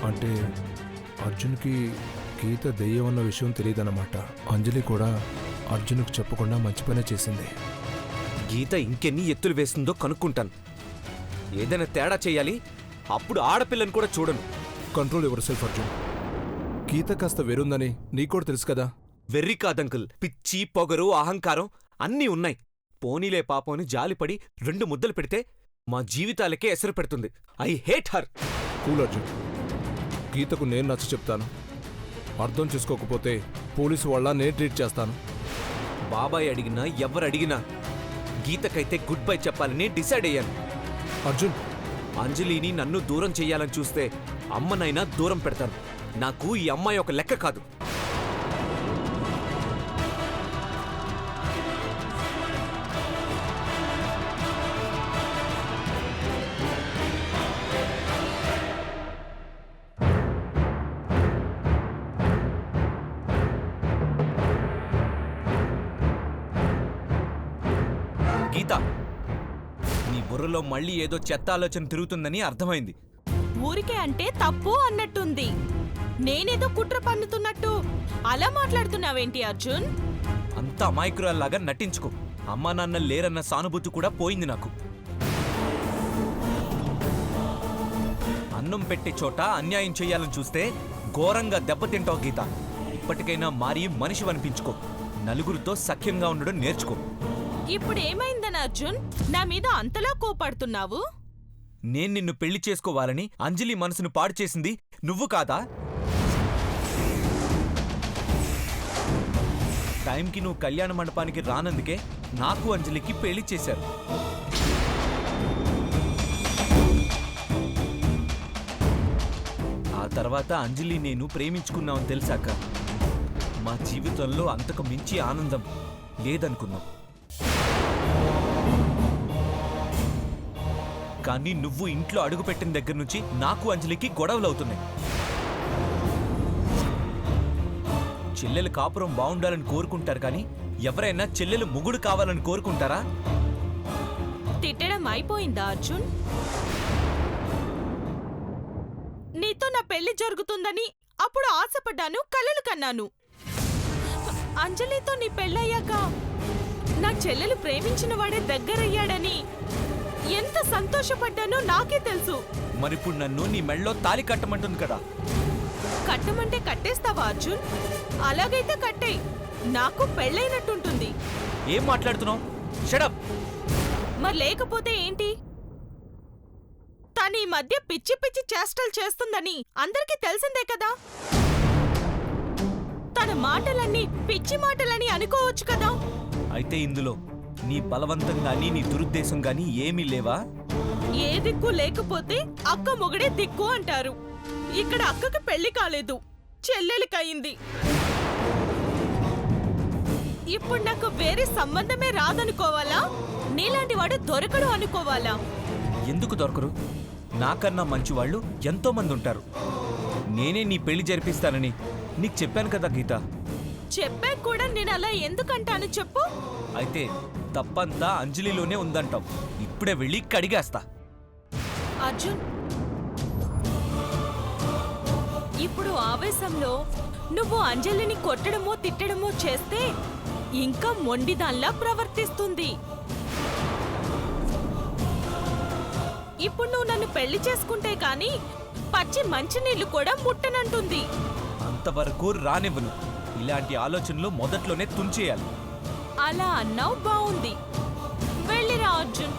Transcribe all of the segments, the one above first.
అంటే అర్జున్కి గీత దెయ్యం అన్న విషయం తెలియదన్నమాట. అంజలి కూడా అర్జున్కి చెప్పకుండా మంచి పనే చేసింది. గీత ఇంకెన్ని ఎత్తులు వేస్తుందో కనుక్కుంటాను. ఏదైనా తేడా చేయాలి, అప్పుడు ఆడపిల్లని కూడా చూడను. Control yourself Arjun. Geetha కాస్త వేరుందని నీకు కూడా తెలుసు కదా. వెర్రి కాదంకుల్, పిచ్చి, పొగరు, అహంకారం అన్నీ ఉన్నాయి. పోనీలే పాపం అని జాలిపడి 2 ముద్దలు పెడితే మా జీవితాలకే ఎసరు పెడుతుంది. I hate her. Cool Arjun, గీతకు నేను నచ్చ చెప్తాను. అర్థం చేసుకోకపోతే పోలీసు వాళ్ళ నేను ట్రీట్ చేస్తాను. బాబాయ్ అడిగినా ఎవరు అడిగినా గీతకైతే గుడ్ బై చెప్పాలని డిసైడ్ అయ్యాను. అర్జున్, అంజలిని నన్ను దూరం చెయ్యాలని చూస్తే అమ్మనైనా దూరం పెడతాను. నాకు ఈ అమ్మాయి ఒక లెక్క కాదు. గీత, నీ బుర్రలో మళ్ళీ ఏదో చెత్త ఆలోచన తిరుగుతుందని అర్థమైంది. ఊరికే అంటే తప్పు అన్నట్టుంది. నేనేదో కుట్ర పన్నుతున్నట్టు అలా మాట్లాడుతున్నావేంటి అర్జున్? అంత అమాయకురాల్లాగా నటించుకో. అమ్మా నాన్న లేరన్న సానుభూతి కూడా పోయింది నాకు. అన్నం పెట్టే చోట అన్యాయం చెయ్యాలని చూస్తే ఘోరంగా దెబ్బతింటావు గీత. ఇప్పటికైనా మారి మనిషి అనిపించుకో. నలుగురితో సఖ్యంగా ఉండడం నేర్చుకో. ఇప్పుడు ఏమైందని అర్జున్ నా మీద అంతలా కోపడుతున్నావు? నేను నిన్ను పెళ్లి చేసుకోవాలని అంజలి మనసును పాడు చేసింది నువ్వు కాదా? టైంకి నువ్వు కళ్యాణ మండపానికి రానందుకే నాకు అంజలికి పెళ్లి చేశారు. ఆ తర్వాత అంజలి నేను ప్రేమించుకున్నామని తెలిసాక మా జీవితంలో అంతకు మించి ఆనందం లేదనుకున్నాం. కానీ నువ్వు ఇంట్లో అడుగుపెట్టిన దగ్గర నుంచి నాకు అంజలికి గొడవలవుతున్నాయి. చెల్లెలు కాపురం బాగుండాలని కోరుకుంటారు కానీ ఎవరైనా చెల్లెలు మొగుడు కావాలని కోరుకుంటారా? తిట్టడం అయిపోయిందా అర్జున్? నీతో నా పెళ్లి జరుగుతుందని అప్పుడు ఆశపడ్డాను, కలలు కన్నాను. అంజలితో నీ పెళ్ళయ్యాక నా చెల్లెలు ప్రేమించిన వాడే దగ్గరయ్యాడని ఎంత సంతోషపడ్డానో నాకే తెలుసు. మరిప్పుడు నన్ను నీ మెళ్ళో తాళి కట్టమంటుంది కదా. కట్టమంటే కట్టేస్తావా అర్జున్? అలాగైతే కట్టేయ్, నాకు పెళ్ళైనట్టుంటుంది. ఏం మాట్లాడుతున్నావు? షడప్. మరి లేకపోతే ఏంటి? తను ఈ మధ్య పిచ్చి పిచ్చి చేష్టలు చేస్తుందని అందరికీ తెలిసిందే కదా. తన మాటలన్నీ పిచ్చి మాటలని అనుకోవచ్చు కదా. అయితే ఇందులో నీ బలవంతం గాని నీ దురుద్దేశం గాని ఏమీ లేవా? ఏ దిక్కు లేకపోతే అక్క మొగడే దిక్కు అంటారు. ఇక్కడ అక్కకి పెళ్లి కాలేదు, చెల్లెలికయింది. ఇప్పుడు నాకు వేరే సంబంధమే రాదనుకోవాలా? నీలాంటి వాడు దొరకడు అనుకోవాలా? ఎందుకు దొరకరు? నాకన్నా మంచివాళ్ళు ఎంతో మంది ఉంటారు. నేనే నీ పెళ్లి జరిపిస్తానని నీకు చెప్పాను కదా గీత. చెప్పాక కూడా నేను అలా ఎందుకంటాను చెప్పు? అయితే తప్పంతా అంజలిలోనే ఉందంటావు. ఇప్పుడే వెళ్ళి కడిగేస్తా. అర్జున్, ఇప్పుడు ఆవేశంలో నువ్వు అంజలిని కొట్టడమో తిట్టడమో చేస్తే ఇంకా మొండిదాన్లా ప్రవర్తిస్తుంది. ఇప్పుడు నువ్వు నన్ను పెళ్లి చేసుకుంటే కాని పచ్చి మంచినీళ్లు కూడా ముట్టనంటుంది. అంతవరకు రానివ్వను. ఇలాంటి ఆలోచనలు మొదట్లోనే తుంచేయాలి. అలా అన్నావు, బావుంది. వెళ్ళిరా అర్జున్.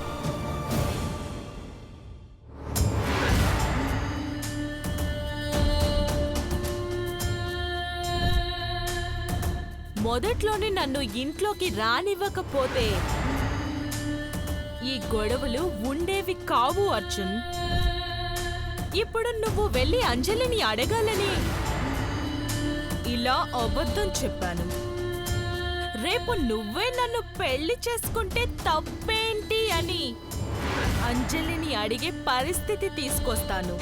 మొదట్లోనే నన్ను ఇంట్లోకి రానివ్వకపోతే ఈ గొడవలు ఉండేవి కావు అర్జున్. ఇప్పుడు నువ్వు వెళ్ళి అంజలిని అడగాలని ఇలా అబద్ధం చెప్పాను. రేపు నువ్వే నన్ను పెళ్లి చేసుకుంటే తప్పేంటి అని అంజలిని అడిగే పరిస్థితి తీసుకొస్తాను.